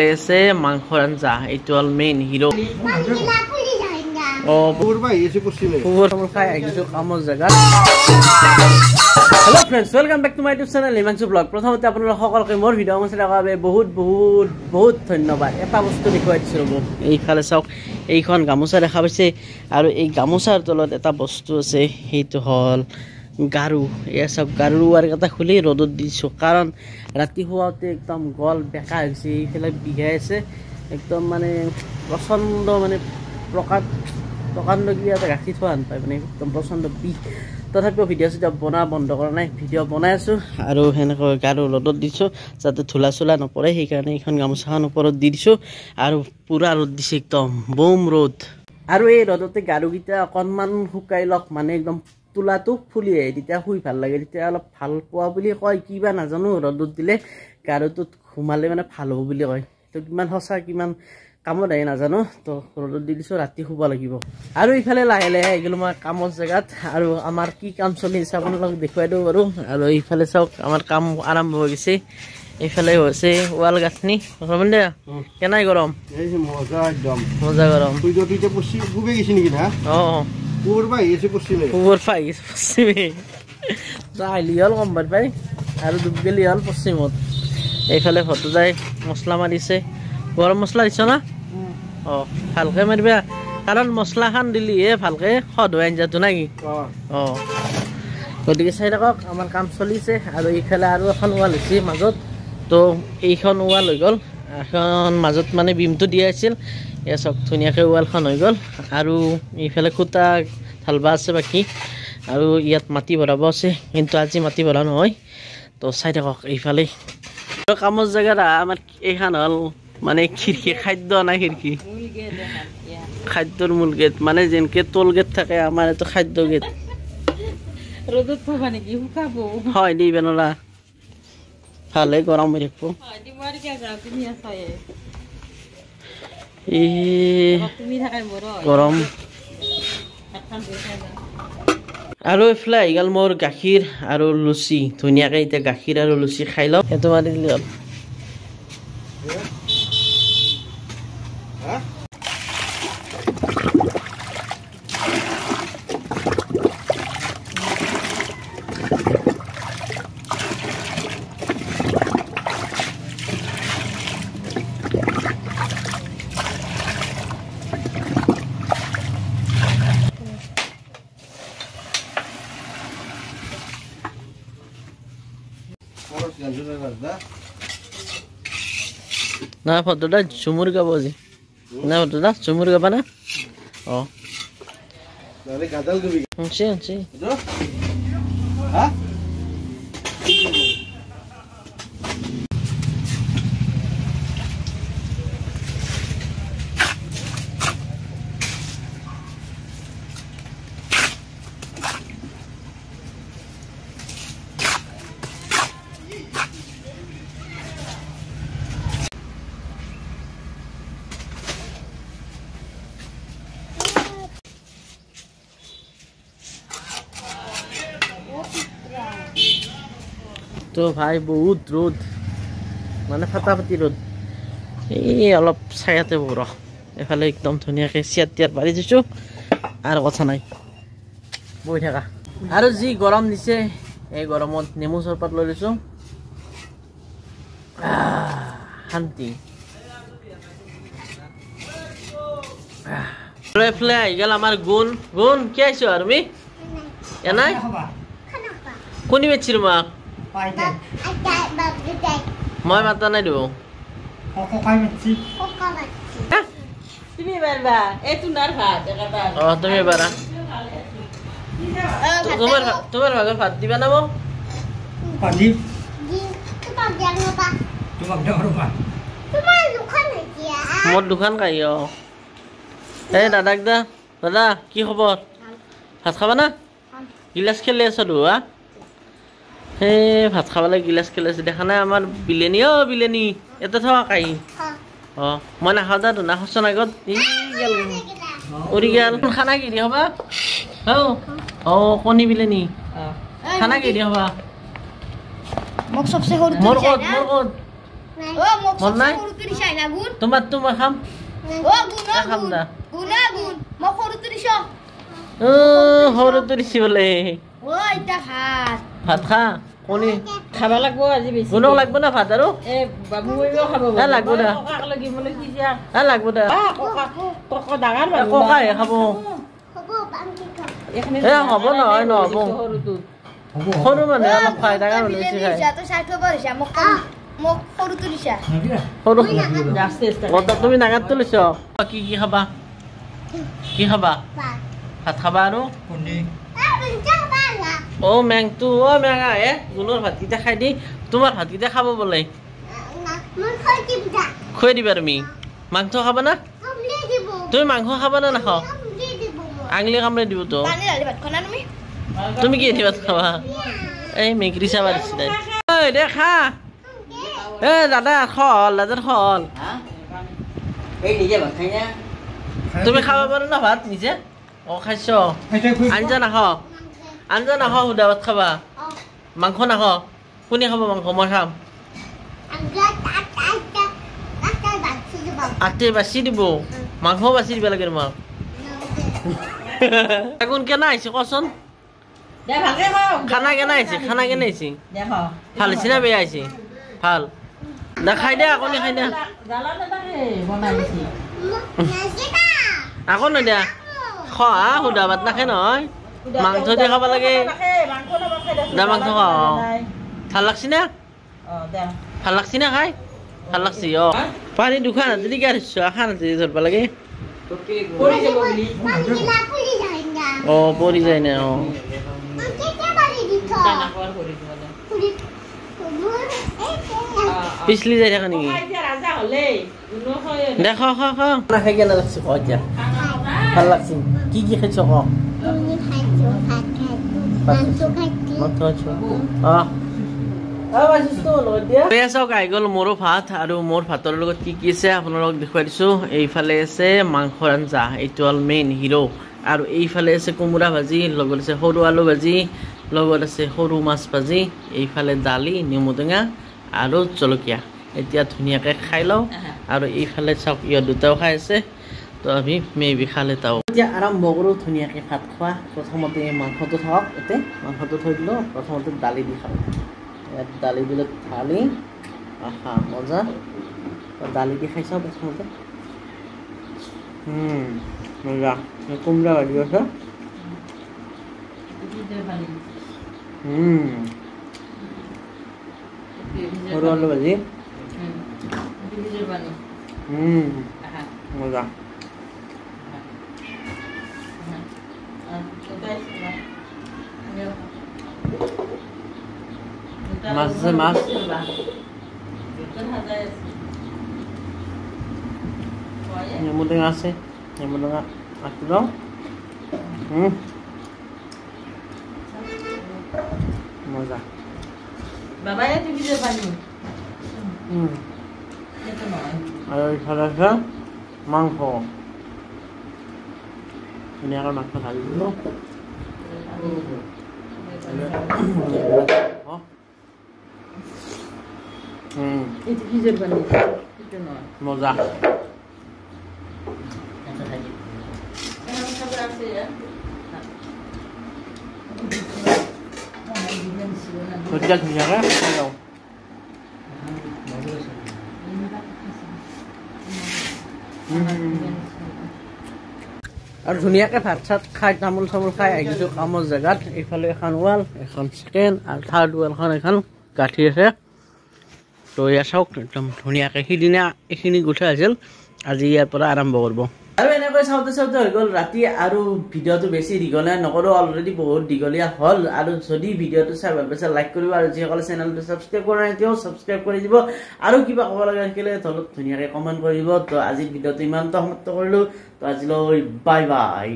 এসে মাংসৰ আঞ্জা এইটো অল মেইন হিৰো ও পূৰ্বাই এসে পশ্চিমে পূৰ্ব খাই আইছো কামৰ জায়গা hello friends welcome back to my YouTube channel Himanshu blog प्रथमতে আপোনালোক সকলকে মোৰ ভিডিও মছলা বাবে বহুত বহুত বহুত ধন্যবাদ এটা বস্তু দেখুৱাই দিছো ৰব এইখালে চাওক এইখন গামোচা দেখা পাইছে আৰু এই গামোচাৰ তলত এটা বস্তু আছে সেইটো হল গাৰু এই সব গাৰুৰ এটা খুলি ৰদত দিছো কাৰণ ৰাতি হোৱাতে একদম গল বেকা হৈছে এইফালে বিহাই আছে একদম মানে প্ৰচণ্ড মানে প্ৰকাণ্ড কিবা এটা গাখি থোৱা আন পায় মানে একদম প্ৰচণ্ড বি তথাপিও ভিডিও বনা বন্ধ কৰা নাই ভিডিও বনাই আছো আৰু হেনেকৈ গাৰু ৰদত দিছো যাতে ধুলা চুলা নপৰে সেইকাৰণে এইখন গামোচাখন ওপৰত দি দিছো আৰু পুৰা ৰদ দিছে একদম বুম ৰদ আৰু এই ৰদতে গাৰুকিটা অকনমান শুকাই লক মানে একদম তুলাটো ফুলি আহে তেতিয়া শুই ভাল লাগে তেতিয়া অলপ ভাল পোৱা বুলি কয় কিবা নাজানো ৰদত দিলে গাৰুটোত ঘুমালে মানে ভাল হ'ব বুলি কয় তো কিমান সঁচা কিমান কামত আহি নাজানো তো ৰদত দি দিছো ৰাতি শুব লাগিব আৰু ইফালে লাহে লাহে আহিলো মই কামৰ জেগাত আৰু আমাৰ কি কাম চলি আছে আপোনালোক দেখুৱাই দিও বাৰু আৰু ইফালে চাওক আমাৰ কাম আৰম্ভ হৈ গৈছে এইফালে হৈছে ওয়াল গাঁথনি গৰম দে কেনাই গৰম এই মজা একদম মজা গৰম তুই তো তুইতে পছি গুবে গেছিস নাকি না পূৰ্বাই এসে পশ্চিমে যাইলি হল কমবাৰ পাই আৰু ডুব গেলি হল পশ্চিমত এইফালে ফটো যায় মছলা মাৰিছে গৰম মছলা দিছ না ভালকে মাৰিবা কাৰণ মছলা খান দিলিহে ভালকে সদ হৈ আঞ্জাটো নাকি গতিকে চাই থাকক আমাৰ কাম চলিছে আৰু এইফালে আৰু এখন ওৱাল হৈছে মাজত তো এইখন ওৱাল হৈ গ'ল এখন মাজত মানে বিমটো দিয়া আছিল এয়া চক ধুনীয়াকৈ ওৱালখন হৈ গ'ল আৰু এইফালে খুঁটা ঢালবা আছে বাকী আৰু ইয়াত মাটি ভৰাব আছে কিন্তু আজি মাটি ভৰা নহয় তো চাই থাকক এইফালে কামৰ জেগাত আমাৰ এইখন হ'ল মানে খিড়কি খাদ্য না খিড়কি খাদ্যৰ মূল গেট মানে যেনকে তোল গেট থাকে আমাৰ এটো খাদ্য গেট ৰদত থবা নেকি শুকাব হয় দি বেনলা ভালে গৰম হৈ থাকিব হয় দি মাৰি কে যাও তুমি আছাই তুমি থাকাই মোৰ গৰম আৰু এফালে আহি গ'ল মোৰ গাখীৰ আৰু লুচি ধুনীয়াকৈ এতিয়া গাখীৰ আৰু লুচি খাই লওঁ সেইটো মাৰি দিলে হ'ল না ফটোটা ঝুমুর গাবো আজি না ফটোটা ঝুমুর গাবা না তাহলে গাদাল গবি ছি হ্যাঁ তো ভাই বহুত রোদ মানে ফাটাফাটি রোদ এই অলপ ছায়াতে বহ এফালে একদম ধুনীয়াকৈ চিয়াৰ তিয়াৰ পাৰি দিছোঁ আৰু কথা নাই বহি থাকা আৰু যি গৰম দিছে এই গৰমত নেমু চৰপাত লৈ লৈছোঁ শান্তি আৰু এফালে আহি গ'ল আমাৰ গুণ কি আহিছোঁ আৰু তুমি এনাই কোনে মেচিৰ মাক মই মাতা নাই দিব তুমি পারবা এই তুনার ভাত তুমি পারা তোমার ভাগের ভাত দিবা না মোর দোকান কাই এই দাদাক দাদা কি খবর ভাত খাবা না গিলাস খেলে আছো হা হে ভাত খাবলৈ গিলাস খেলে আছে দেখা নাই আমাৰ বিলেনি বিলেনি এটা থকা কাই মই নাখাওঁ দা তো নাখাওঁচোন আগত উৰি গেল খানা কি দিয়া হবা কণী বিলেনি খানা কি দিয়া হবা মোৰ ক'ত ও মোক মন নাই? সৰুটো দিছাই না গুণ তোমাৰ খাম ও গুণ খাম গুণ না গুণ মোক সৰুটো দিছ সৰুটো দিছি বোলে ও এটা ভাত ভাত খা কণী খাব লাগবো আজি বেছি গুণক লাগব না ভাত আৰু এ বাবু বইও খাব লাগবো দে ককাক লাগি মলে কি যা লাগব দে ককা ডাঙৰ ককাই খাব হ'ব নহয় নহ'ব সৰু মানুহে অলপ খাই ডাঙৰ মানুহে বেছি খায় তো সাইটো বৰিছা মোক সৰুটো দিছা সৰু জাস্তি তুমি ডাঙৰটো লৈছ কি কি খাবা কি খাবা ভাত খাবা আৰু মেংটো মেঙা গুণৰ ভাতকেইটা খাই দি তোমাৰ ভাতকেইটা খাব বোলে খুৱাই দিবা তুমি মাংস খাবা না তুমি মাংস খাবা না নাখাওঁ আঙুলি কামড়ে দিব তো পানী ঢালি ভাত খনা তুমি তুমি কি এটি ভাত খাবা এই মেগৰী চাবা দিছি তাই ঐ দে খা দাদা খল দাদাৰ খল তুমি খাব পাৰো না ভাত নিজে খাইছ আঞ্জা নাখাওঁ সুদা ভাত খাবা মাংস নাখাওঁ কোনে খাব মাংস মই খাম আতে বাচি দিব মাংস বাচি দিব লাগে তোমাক আগুন কেনে আহিছে কচোন দে ভালকে খাও খানা কেনে আহিছে দে খাও ভাল হৈছে না বেয়া আহিছে ভাল দে খাই দে আকৌ খাই দে জালা নাথাকে বনাইছি আকৌ নেদে খোৱা সুদা ভাত নাখায় নহয় মাংস দি খাব লাগে দে মাংস খোৱা ভাল লাগছি না ভাল লাগছি না খাই ভাল লাগছি পানী দুখান যদি গা ধৰিছ খান ধৰিব লাগে পৰি যায় না পিছলি যাই থাকা নেকি দে খা নাখাই কেনে লাগছে ক এতিয়া ভাল লাগছে কি কি খাইছ ক আহি গ'ল মোৰো ভাত আৰু মোৰ ভাতৰ লগত কি কি আছে আপোনালোকক দেখুৱাই দিছো এইফালে আছে মাংসৰ আঞ্জা এইটো হ'ল মেইন হিৰো আৰু এইফালে আছে কোমোৰা ভাজি লগত আছে সৰু আলু ভাজি লগত আছে সৰু মাছ ভাজি এইফালে দালি নেমু টেঙা আৰু জলকীয়া এতিয়া ধুনীয়াকৈ খাই লওঁ আৰু এইফালে চাওক ইহঁত দুটাও খাই আছে তো আমি মেবি খালে তাও এতিয়া আৰম্ভ কৰোঁ ধুনীয়াকৈ ভাত খোৱা প্ৰথমতে মাংসটো থাকক ইয়াতে মাংসটো থৈ দিলোঁ প্ৰথমতে দালি দি খাওঁ ইয়াত দালি দিলে ঢালি আহা মজা দালি দি খাই চাওঁ প্ৰথমতে মজা কোমৰা ভাজি আছে সৰু আলু ভাজি মজা মাছ আছে মাছ নেমু টেঙা আছে নেমু টেঙা আঁকি লওঁ মজা বাবাই তুমি যে পানি আৰু ইফালে আছে মাংস ধুনীয়াকৈ মাংস ঢালি দিলোঁ মজা ধুনীয়াকৈ খাই লওঁ আৰু ধুনীয়াকৈ ভাত চাত খাই তামোল চামোল খাই আহিছোঁ কামৰ জেগাত এইফালে এখন ৱাল এখন ছেকেণ্ড আৰু থাৰ্ড ৱালখন এখন গাঁঠি আছে তো এয়া চাওক একদম ধুনীয়াকৈ সিদিনা এইখিনি গুঠাই আছিল আজি ইয়াৰ পৰা আৰম্ভ কৰিব আৰু এনেকৈ চাওঁতে হৈ গ'ল ৰাতি আৰু ভিডিঅ'টো বেছি দীঘলীয়া নকৰোঁ অলৰেডি বহুত দীঘলীয়া হ'ল আৰু যদি ভিডিঅ'টো চাই ভাল পাইছে লাইক কৰিব আৰু যিসকলে চেনেলটো ছাবস্ক্ৰাইব কৰা নাই তেওঁ ছাবস্ক্ৰাইব কৰি দিব আৰু কিবা ক'ব লগা থাকিলে তলত ধুনীয়াকৈ কমেণ্ট কৰি দিব তো আজিৰ ভিডিঅ'টো ইমানটো সমাপ্ত কৰিলোঁ তো আজিলৈ বাই বাই